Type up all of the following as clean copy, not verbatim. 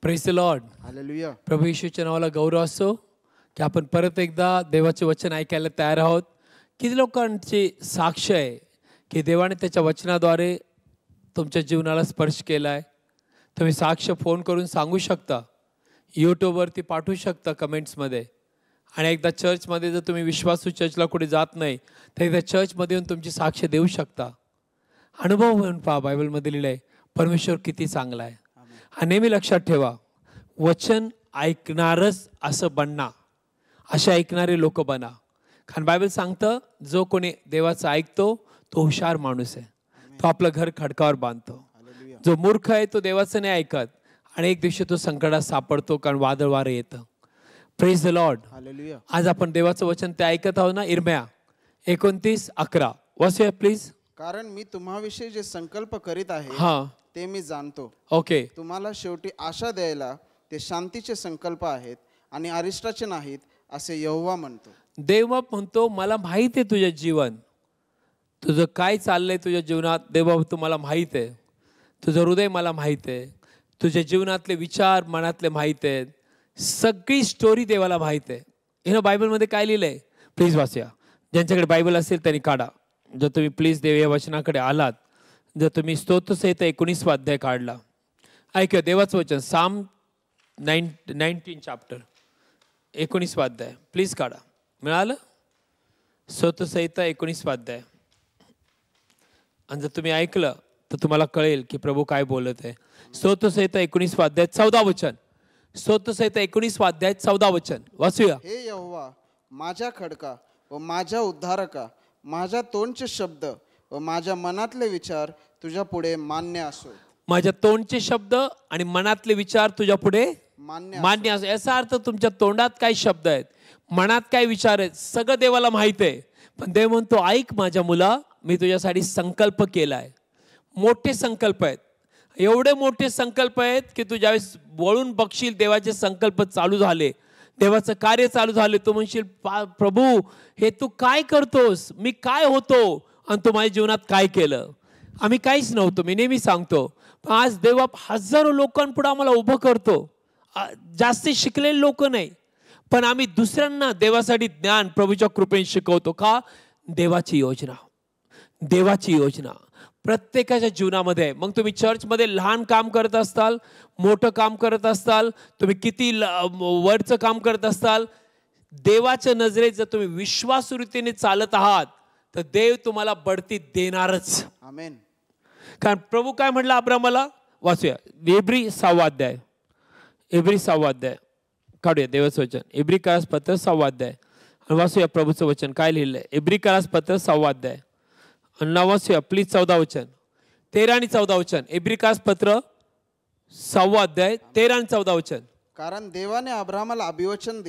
Praise the Lord. Hallelujah. प्रभू येशूच्या नावाला गौरव असो की आपण परत एकदा देवाचे वचन ऐकायला तयार आहोत. किती लोकांची साक्ष आहे की देवाने त्याच्या वचनाद्वारे तुमच्या जीवनाला स्पर्श केला आहे. तुम्ही साक्ष फोन करून सांगू शकता, यूट्यूबवरती पाठवू शकता कमेंट्समध्ये. आणि एकदा चर्चमध्ये जर तुम्ही विश्वासू चर्चला कुठे जात नाही तर एकदा चर्चमध्ये येऊन तुमची साक्ष देऊ शकता. अनुभव म्हणून पहा, बायबलमध्ये लिहिलं आहे परमेश्वर किती चांगला आहे. हा नेहमी लक्षात ठेवा, वचन ऐकणारच असं बनना, असे ऐकणारे लोक बना. कारण बायबल सांगतं जो कोणी देवाचं ऐकतो तो हुशार माणूस आहे, तो आपलं घर खडकावर बांधतो. जो मूर्ख आहे तो देवाचं नाही ऐकत आणि एक दिवशी तो संकटात सापडतो, कारण वादळ वारं येतं. Praise the Lord. हालेलुया. आज आपण देवाचं वचन ते ऐकत आहोत ना. इर्म्या 29:11 वाचूया प्लीज. कारण मी तुम्हाविषयी जे संकल्प करीत आहे हां, ते मी जाणतो. ओके. तुम्हाला शेवटी आशा द्यायला ते शांतीचे संकल्प आहेत आणि अरिष्टाचे नाहीत, असे यहोवा म्हणतो. देव म्हणतो मला माहित आहे तुझं जीवन, तुझं काय चाललंय तुझ्या जीवनात. देवा तुम्हाला माहीत आहे, तुझं हृदय मला माहीत आहे, तुझ्या जीवनातले विचार मनातले माहीत आहेत. सगळी स्टोरी देवाला माहीत आहे. हे बायबलमध्ये काय लिहिलं आहे प्लीज वाचूया. ज्यांच्याकडे बायबल असेल त्यांनी काढा. जर तुम्ही प्लीज देव या वचनाकडे आलात, जर तुम्ही स्तोत्रसहित 19 अध्याय काढला, ऐका देवाचं वचन साम 19 चॅप्टर 19 अध्याय प्लीज काढा. मिळालं? स्तोत्रसहित 19 अध्याय. आणि जर तुम्ही ऐकलं तर तुम्हाला कळेल की प्रभू काय बोलत आहे. स्तोत्रसहित 19 अध्याय 14 वचन. स्तोत्रसहित 19 अध्याय 14 वचन वाचूया. हे यहोवा माझ्या खडका व माझ्या उद्धारका, माझ्या तोंडचे शब्द व माझ्या मनातले विचार तुझ्या पुढे मान्य असो. माझ्या तोंडचे शब्द आणि मनातले विचार तुझ्या पुढे मान्य असो. याचा अर्थ तुमच्या तोंडात काय शब्द आहेत, मनात काय विचार आहेत, सगळं देवाला माहित आहे. पण देव म्हणतो ऐक माझ्या मुला, मी तुझ्यासाठी संकल्प केलाय. मोठे संकल्प आहेत, एवढे मोठे संकल्प आहेत की तू ज्यावेळेस वळून बघशील देवाचे संकल्प चालू झाले, देवाचं कार्य चालू झाले, तू म्हणशील प्रभू हे तू काय करतोस, मी काय होतो आणि तू माझ्या जीवनात काय केलं. आम्ही काहीच नव्हतो, मी नेहमी सांगतो. पण आज देव हजारो लोकांपुढे आम्हाला उभं करतो. जास्त शिकलेले लोक नाही, पण आम्ही दुसऱ्यांना देवासाठी ज्ञान प्रभूच्या कृपेने शिकवतो. का? देवाची योजना, देवाची योजना प्रत्येकाच्या जीवनामध्ये. मग तुम्ही चर्चमध्ये लहान काम करत असताल, मोठं काम करत असताल, तुम्ही किती वरचं काम करत असताल, देवाच्या नजरेत जर तुम्ही विश्वासू चालत आहात तर देव तुम्हाला बढती देणारच. आमेन. कारण प्रभू काय म्हटलं अब्रामाला, वाचूया इब्री 6 अध्याय. इब्री 6 अध्याय काढूया देवाचं वचन. इब्री पत्र 6 अध्याय आणि वाचूया प्रभूचं वचन काय लिहिलंय. इब्री पत्र 6 अध्याय आणि वाचूया प्लीज 14 वचन, 13 आणि 14 वचन. इब्री पत्र 6 अध्याय 13 आणि 14 वचन. कारण देवाने अब्रामाला अभिवचन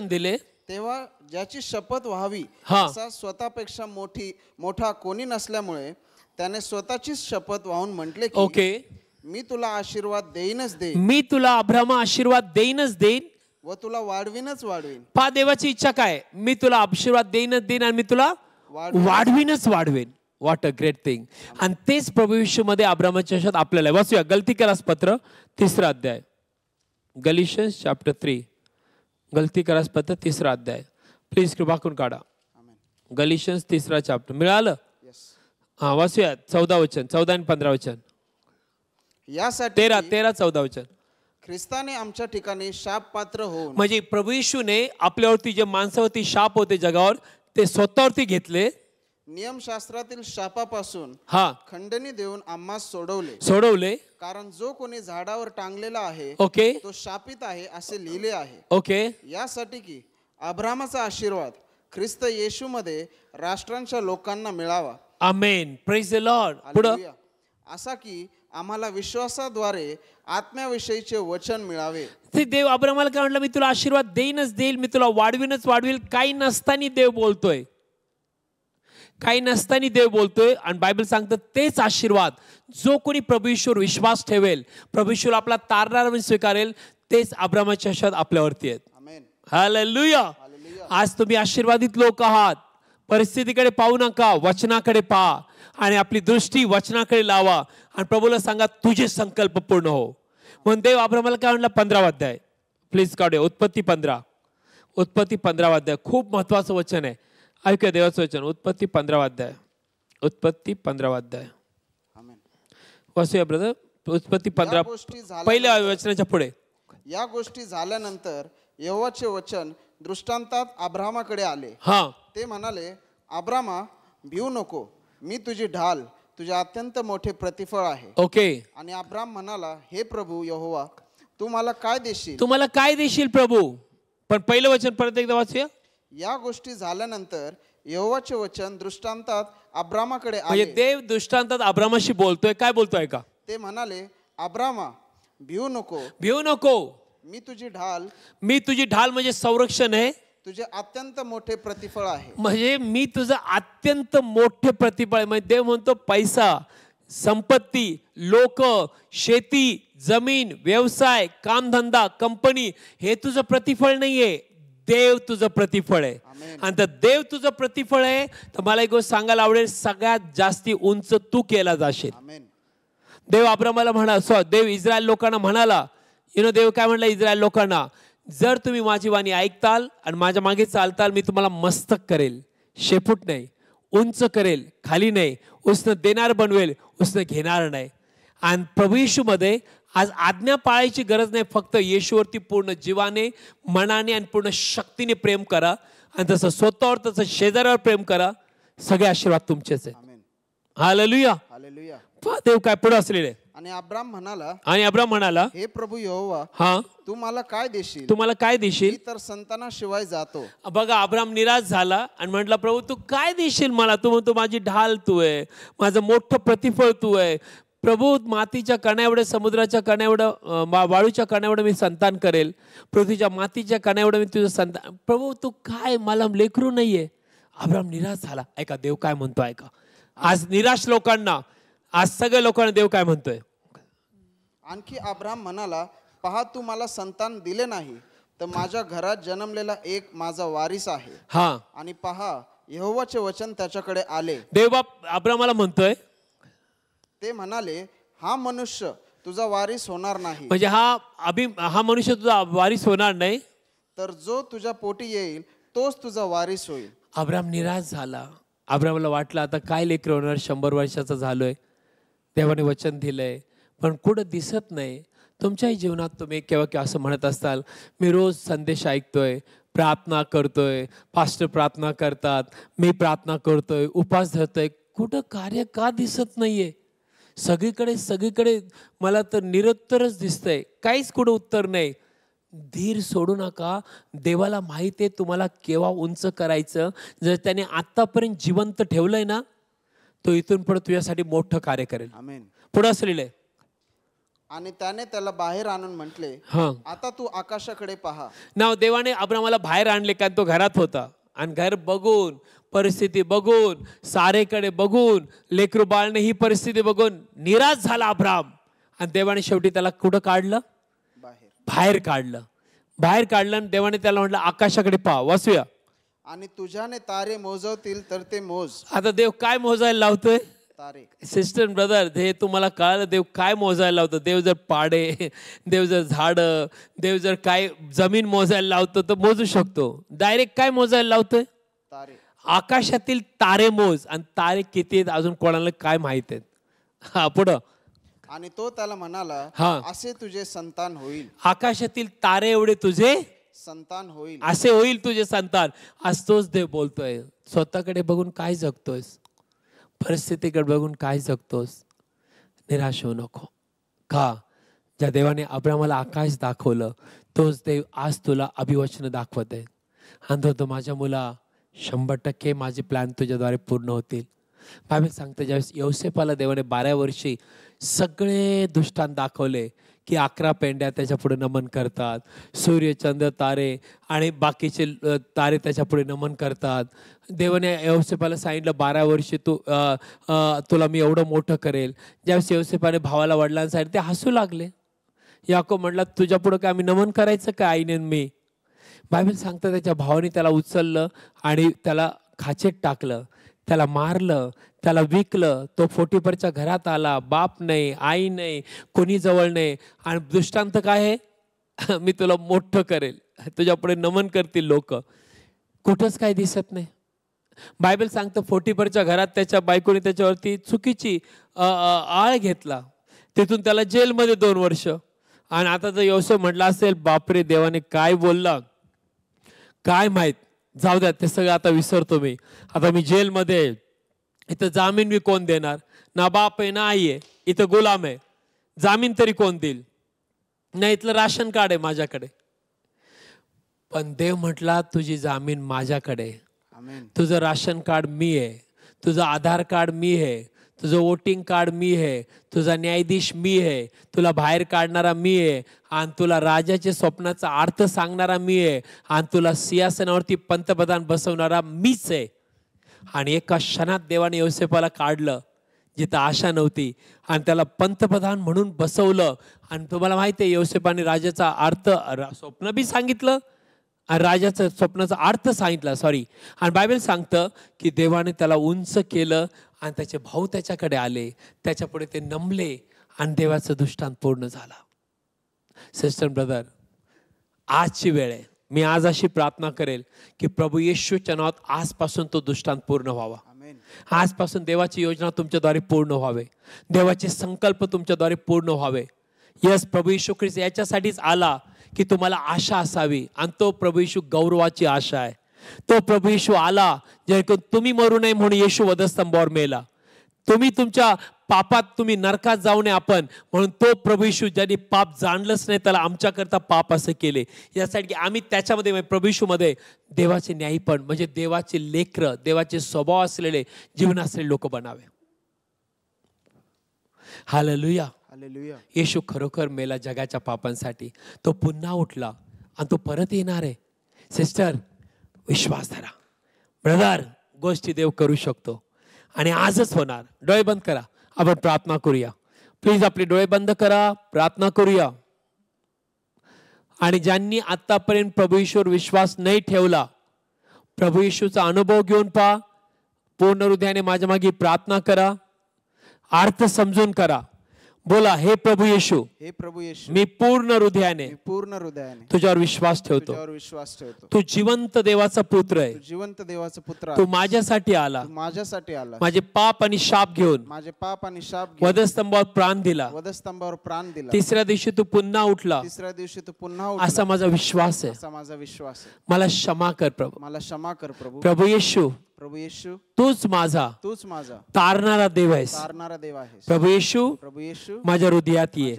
दिले तेव्हा ज्याची शपथ व्हावी हा. असा स्वतःपेक्षा मोठा कोणी नसल्यामुळे त्याने स्वतःचीच शपथ वाहून म्हटले की ओके, मी तुला आशीर्वाद देईनच देईन, मी तुला अब्रामा आशीर्वाद देईनच देईन व तुला वाढवीनच वाढवीन. पहा देवाची इच्छा काय, मी तुला आशीर्वाद देईनच देईन आणि मी तुला वाढवीनच वाढवेन. What a great thing. आणि तेच प्रभू येशूमध्ये अब्रामाच्या आशीर्वाद आपल्याला. वाचूया गलतीकरास पत्र 3 अध्याय. गलिशियन्स चॅप्टर 3, गलतीकरास पत्र 3 अध्याय प्लीज कृपा करून काढा. गलिशियन्स 3 चॅप्टर मिळालं? हा वाचूया 14 वचन, 14 आणि 15 वचन. यासाठी 13 14 वचन. ख्रिस्ताने आमच्या ठिकाणी शाप पात्र होऊन, म्हणजे प्रभू येशूने आपल्यावरती जे माणसावरती शाप होते जगावर ते स्वतःवरती घेतले. नियमशास्त्रातील शापापासून हा खंडणी देऊन आम्हास सोडवले. कारण जो कोणी झाडावर टांगलेला आहे ओके, तो शापित आहे असे लिहिले आहे. ओके. यासाठी की अब्रामाचा आशीर्वाद ख्रिस्त येशूमध्ये राष्ट्रांच्या लोकांना मिळावा. आमेन. Praise the Lord. पुढे हालेलुया. असा की आम्हाला विश्वासाद्वारे आत्म्याविषयीचे वचन मिळावे. ते देव अब्रामाला काय म्हटलं, मी तुला आशीर्वाद देईनच देईल, मी तुला वाढवीनच वाढवेल. काही नसताना देव बोलतोय, काही नसताना देव बोलतोय. आणि बायबल सांगतं तेच आशीर्वाद जो कोणी प्रभू येशूवर विश्वास ठेवेल, प्रभू येशूला आपला तारणार म्हणून स्वीकारेल, तेच अब्रामाचे आशीर्वाद आपल्यावरती आहेत. आमेन. हालेलुया. हालेलुया. आज तुम्ही आशीर्वादित लोक आहात. परिस्थितीकडे पाहू नका, वचनाकडे पहा आणि आपली दृष्टी वचनाकडे लावा आणि प्रभूला सांगा तुझे संकल्प पूर्ण हो. म्हणून देव अब्रामाला काय म्हणला 15वा अध्याय प्लीज काढूया. उत्पत्ती 15वा अध्याय खूप महत्वाचं वचन आहे. ऐकूया देवाचं वचन. उत्पत्ती 15वा अध्याय आमेन. वाचूया ब्रदर. उत्पत्ती 15 पहिल्या वचनाच्या पुढे. या गोष्टी झाल्यानंतर यहोवाचे वचन दृष्टांतात अब्रामाकडे आले. हा, ते म्हणाले, अब्रामा भिवू नको, मी तुझी ढाल, तुझे अत्यंत मोठे प्रतिफळ आहे. ओके. आणि अब्राम म्हणाला, हे प्रभू यहोवा, तू मला काय देशील? तुम्हाला काय देशील प्रभू? पण पहिलं वचन परत एकदा वाचूया. या गोष्टी झाल्यानंतर यहोवाचे वचन दृष्टांतात अब्रामाकडे म्हणजे आले. देव दृष्टांतात अब्रामाशी बोलतोय. काय बोलतोय का? ते म्हणाले, अब्रामा भिवू नको, भिवू नको, मी तुझी ढाल, मी तुझी ढाल म्हणजे संरक्षण आहे. तुझे अत्यंत मोठे प्रतिफळ आहे. म्हणजे मी तुझं अत्यंत मोठे प्रतिफळ आहे. म्हणजे देव म्हणतो पैसा, संपत्ती, लोक, शेती, जमीन, व्यवसाय, कामधंदा, कंपनी हे तुझं प्रतिफळ नाहीये. देव तुझं प्रतिफळ आहे. आणि तर देव तुझं प्रतिफळ आहे तर मला एक गोष्ट सांगायला आवडेल, सगळ्यात जास्ती उंच तू केला जाशील. आमेन. देव अब्रामाला म्हणाला, देव इस्रायल लोकांना म्हणाला, देव काय म्हणला इस्रायल लोकांना, जर तुम्ही माझी वाणी ऐकताल आणि माझ्या मागे चालताल, मी तुम्हाला मस्तक करेल, शेपूट नाही, उंच करेल, खाली नाही, उसनं देणार बनवेल, उसनं घेणार नाही. आणि प्रभू येशूमध्ये आज आज्ञा पाळायची गरज नाही. फक्त येशूवरती पूर्ण जीवाने, मनाने आणि पूर्ण शक्तीने प्रेम करा. आणि तसं स्वतःवर, तसं शेजाऱ्यावर प्रेम करा. सगळे आशीर्वाद तुमचेच आहेत. आमेन. हालेलुया. हालेलुया. देव काय पुढे असलेले. आणि अब्राम म्हणाला, हे प्रभू यहोवा, हा, तू मला काय देशील? तुम्हाला काय देशील? मी तर संतानाशिवाय जातो. बघा, अब्राम निराश झाला आणि म्हटला, प्रभू तू काय देशील मला? तू म्हणतो माझी ढाल तू आहे, माझं मोठं प्रतिफळ तू आहे. प्रभू मातीच्या कणा एवढं, समुद्राच्या कणा एवढं, वाळूच्या कणा एवढं मी संतान करेल, पृथ्वीच्या मातीच्या कणा एवढं मी तुझं संतान. प्रभू तू काय, मला लेकरू नाहीये. अब्राम निराश झाला. ऐका देव काय म्हणतो, ऐका. आज निराश लोकांना, आज सगळ्या लोकांना देव काय म्हणतोय. आणखी अब्राम म्हणाला, पहा, तू मला संतान दिले नाही, तर माझ्या घरात जन्मलेला एक माझा वारीस आहे. हा, आणि पहा, यहोवाचे वचन त्याच्याकडे आले. देव बाप अब्रामाला म्हणतोय, ते म्हणाले, हा मनुष्य तुझा वारीस होणार नाही. म्हणजे हा मनुष्य तुझा वारीस होणार नाही, तर जो तुझ्या पोटी येईल तोच तुझा वारीस होईल. अब्राम निराश झाला. अब्रामला वाटलं आता काय लेकर होणार, 100 वर्षाचा झालोय, देवाने वचन दिलंय, पण कुठं दिसत नाही. तुमच्याही जीवनात तुम्ही केव्हा केव्हा असं म्हणत असाल, मी रोज संदेश ऐकतोय, प्रार्थना करतोय, पास्टर प्रार्थना करतात, मी प्रार्थना करतोय, उपास धरतोय, कुठं कार्य का दिसत नाहीये? सगळीकडे मला तर निरुत्तरच दिसतंय, काहीच कुठं उत्तर नाही. धीर सोडू नका. देवाला माहिती आहे तुम्हाला केव्हा उंच करायचं. जर त्याने आतापर्यंत जिवंत ठेवलंय ना, तो इथून पुढे तुझ्यासाठी मोठं कार्य करेल. आमेन. पुढे असलेलं आहे. आणि त्याने त्याला बाहेर आणून म्हटले, आता तू आकाशाकडे पहा. नाव देवाने अब्रामाला बाहेर आणले, कारण तो घरात होता. आणि घर बघून, परिस्थिती बघून, सारेकडे बघून, लेकरू बाळने ही परिस्थिती बघून निराश झाला अब्राम. आणि देवाने शेवटी त्याला कुठं काढलं? बाहेर काढलं. आणि देवाने त्याला म्हटलं, आकाशाकडे पहा. वाचूया. आणि तुझ्याने तारे मोजवतील तर ते मोज. आता देव काय मोजायला लावतोय? तारे. सिस्टर ब्रदर, हे तुम्हाला कळालं देव काय मोजायला लावतो. देव जर पाडे, देव जर झाडं, देव जर काय जमीन मोजायला लावतो तर मोजू शकतो. डायरेक्ट काय मोजायला लावतोय? तारे. आकाशातील तारे मोज. आणि तारे किती आहेत अजून कोणाला काय माहित आहेत. हा, पुढं. आणि तो त्याला म्हणाला, असे तुझे संतान होईल. आकाशातील तारे एवढे तुझे संतान होईल. असे होईल तुझे संतान. आज तोच देव बोलतोय. स्वतःकडे बघून काय जगतोयस? परिस्थितीकडे बघून काय जगतोस? निराश होऊ नको. का? ज्या देवाने अब्रामाला आकाश दाखवलं, तोच देव आज तुला अभिवचन दाखवत आहे. आणि तो माझ्या मुला 100% माझे प्लॅन तुझ्याद्वारे पूर्ण होतील. बायबल सांगते, ज्यावेळेस यौसेपाला देवाने 12 वर्षी सगळे दृष्टांत दाखवले की 11 पेंड्या त्याच्या पुढे नमन करतात, सूर्य, चंद्र, तारे आणि बाकीचे तारे त्याच्या पुढे नमन करतात. देवाने यौसेपाला सांगितलं, 12 वर्षी तुला मी एवढं मोठं करेल. ज्यावेळेस यौसेपाने भावाला वडिलांना सांगितलं, ते हसू लागले. याकोब म्हटला, तुझ्या पुढे काय आम्ही नमन करायचं का आईने मी? बायबल सांगतं त्याच्या भावाने त्याला उचललं आणि त्याला खाचेत टाकलं. त्याला मारलं, त्याला विकलं, तो पोटिफरच्या घरात आला, बाप नाही, आई नाही, कोणी जवळ नाही. आणि दृष्टांत काय आहे? मी तुला मोठं करेल, तुझ्या पुढे नमन करतील लोक. कुठंच काही दिसत नाही. बायबल सांगतं पोटिफरच्या घरात त्याच्या बायकोने त्याच्यावरती चुकीची आळ घेतला, तिथून त्याला जेलमध्ये 2 वर्ष. आणि आता जर योसेफ म्हटलं असेल, बापरे देवाने काय बोलला काय माहित, जाऊ द्या ते सगळं आता विसरतो मी, आता मी जेलमध्ये आहे, इथं जामीन मी कोण देणार, ना बाप आहे ना आई आहे, इथं गुलाम आहे, जामीन तरी कोण देईल, नाही इथलं राशन कार्ड आहे माझ्याकडे. पण देव म्हटला तुझी जामीन माझ्याकडे, तुझं राशन कार्ड मी आहे, तुझं आधार कार्ड मी आहे, तुझं वोटिंग कार्ड मी आहे, तुझा न्यायाधीश मी आहे, तुला बाहेर काढणारा मी आहे, आणि तुला राजाच्या स्वप्नाचा अर्थ सांगणारा मी आहे, आणि तुला सिंहासनावरती पंतप्रधान बसवणारा मीच आहे. आणि एका क्षणात देवाने योसेफाला काढलं जिथं आशा नव्हती, आणि त्याला पंतप्रधान म्हणून बसवलं. आणि तुम्हाला माहिती आहे योसेफाने राजाचा अर्थ स्वप्न बी सांगितलं आणि राजाचं स्वप्नाचा अर्थ सांगितला, आणि बायबल सांगतं की देवाने त्याला उंच केलं आणि त्याचे भाऊ त्याच्याकडे आले, त्याच्या पुढे ते नमले आणि देवाचं दृष्टांत पूर्ण झाला. सिस्टर ब्रदर, आजची वेळ आहे, मी आज अशी प्रार्थना करेल की प्रभू येशूच्या नावात आजपासून तो दृष्टांत पूर्ण व्हावा. आजपासून देवाची योजना तुमच्याद्वारे पूर्ण व्हावे, देवाचे संकल्प तुमच्याद्वारे पूर्ण व्हावे. यस, प्रभू येशू ख्रिस्त याच्यासाठीच आला की तुम्हाला आशा असावी, आणि तो प्रभू येशू गौरवाची आशा आहे. तो प्रभू येशू आला जेणेकरून तुम्ही मरू नये म्हणून येशू वधस्तंभावर मेला. तुम्ही तुमच्या पापात तुम्ही नरकात जाऊ नये आपण म्हणून तो प्रभू येशू ज्यांनी पाप जाणलंच नाही त्याला आमच्याकरता पाप असे केले, यासाठी की आम्ही त्याच्यामध्ये प्रभू येशूमध्ये देवाचे न्यायीपण म्हणजे देवाचे लेकरं, देवाचे स्वभाव असलेले जीवन असलेले लोक बनावे. हालेलुया. येशू खरोखर मेला जगाच्या पापांसाठी, तो पुन्हा उठला आणि तो परत येणार आहे. सिस्टर, विश्वास धरा. ब्रदर, गोष्टी देव करू शकतो आणि आजच होणार. डोळे बंद करा, आपण प्रार्थना करूया. प्लीज आपले डोळे बंद करा, प्रार्थना करूया. आणि ज्यांनी आतापर्यंत प्रभू येशूवर विश्वास नाही ठेवला, प्रभू येशूचा अनुभव घेऊन पहा, पूर्ण हृदयाने माझ्या मागे प्रार्थना करा, अर्थ समजून करा. बोला, हे प्रभू येशू, हे प्रभू येशू, मी पूर्ण हृदयाने तुझ्यावर विश्वास ठेवतो. तू जिवंत देवाचा पुत्र आहे, जिवंत देवाचा पुत्र, तू माझ्यासाठी आला, माझे पाप आणि शाप घेऊन वधस्तंभावर प्राण दिला, तिसऱ्या दिवशी तू पुन्हा उठला, असा माझा विश्वास आहे. मला क्षमा कर प्रभू. प्रभू येशू, तूच माझा तारणारा देव आहेस. प्रभू येशू, माझ्या हृदयात ये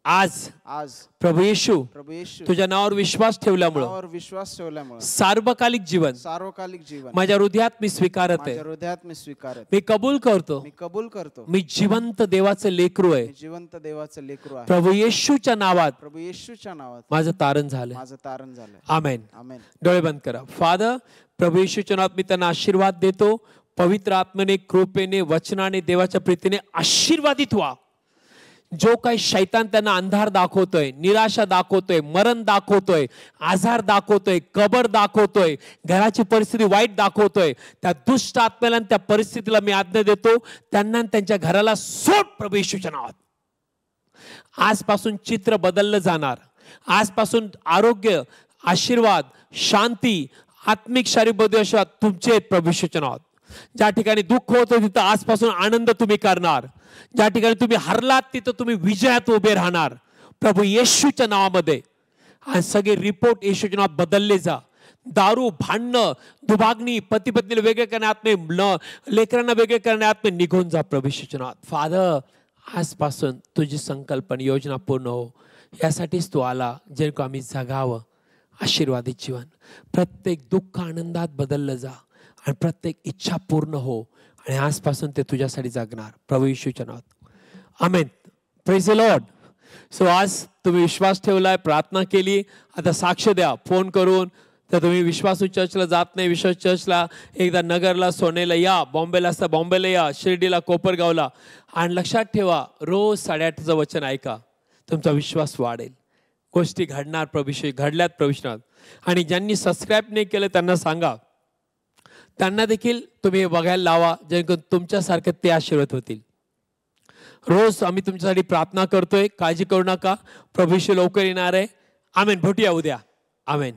आज. प्रभू येशू, तुझ्या नावावर विश्वास ठेवल्यामुळे सार्वकालिक जीवन माझ्या हृदयात मी स्वीकारत आहे. मी कबूल करतो मी जिवंत देवाचं लेकरू आहे. प्रभू येशूच्या नावात माझं तारण झालं. आमेन. डोळे बंद करा. फादर, प्रभू येशूच्या नावात मी त्यांना आशीर्वाद देतो. पवित्र आत्मेने, कृपेने, वचनाने, देवाच्या प्रीतीने आशीर्वादित व्हा. जो काही शैतान त्यांना अंधार दाखवतोय, निराशा दाखवतोय, मरण दाखवतोय, आजार दाखवतोय, कबर दाखवतोय, घराची परिस्थिती वाईट दाखवतोय, त्या दुष्ट आत्म्याला त्या परिस्थितीला मी आज्ञा देतो, त्यांना त्यांच्या घराला सोड प्रभू येशूच्या नावात. आजपासून चित्र बदललं जाणार. आजपासून आरोग्य, आशीर्वाद, शांती, आत्मिक शारीरिक बौद्धिक आशीर्वाद तुमचे आहेत प्रभू येशूच्या नावात. ज्या ठिकाणी दुःख होतं तिथं आजपासून आनंद तुम्ही करणार. ज्या ठिकाणी तुम्ही हरलात तिथं तुम्ही विजयात उभे राहणार प्रभू येशूच्या नावामध्ये. आणि सगळे रिपोर्ट येशूच्या नावात बदलले जा. दारू, भांडणं, दुभागणी, पती पत्नीला वेगळे करण्यात नाही, लेकरांना वेगळे करण्यात नाही, निघून जा प्रभू येशूच्या नावात. फादर, आजपासून तुझी संकल्पना योजना पूर्ण हो, यासाठीच तू आला जेणेकरून आम्ही जगावं आशीर्वादित जीवन. प्रत्येक दुःख आनंदात बदललं जा आणि प्रत्येक इच्छा पूर्ण हो, आणि आजपासून ते तुझ्यासाठी जगणार प्रभू येशूच्या नावात. Amen. Praise the Lord. So आज तुम्ही विश्वास ठेवलाय, प्रार्थना केली, आता साक्ष द्या फोन करून. तर तुम्ही विश्वासू चर्चला जात नाही, विश्वास चर्चला एकदा नगरला, सोनेला या, बॉम्बेला असता बॉम्बेला या, शिर्डीला, कोपरगावला. आणि लक्षात ठेवा, रोज 8:30चं वचन ऐका, तुमचा विश्वास वाढेल. गोष्टी घडणार प्रभू, घडल्यात प्रभूषणात. आणि ज्यांनी सबस्क्राईब नाही केलं त्यांना सांगा, त्यांना देखील तुम्ही हे बघायला लावा, जेणेकरून तुमच्यासारखे ते आशीर्वाद होतील. रोज आम्ही तुमच्यासाठी प्रार्थना करतोय. काळजी करू नका, प्रभू येशू लवकर येणार आहे. आमेन. भेटूया उद्या. आमेन.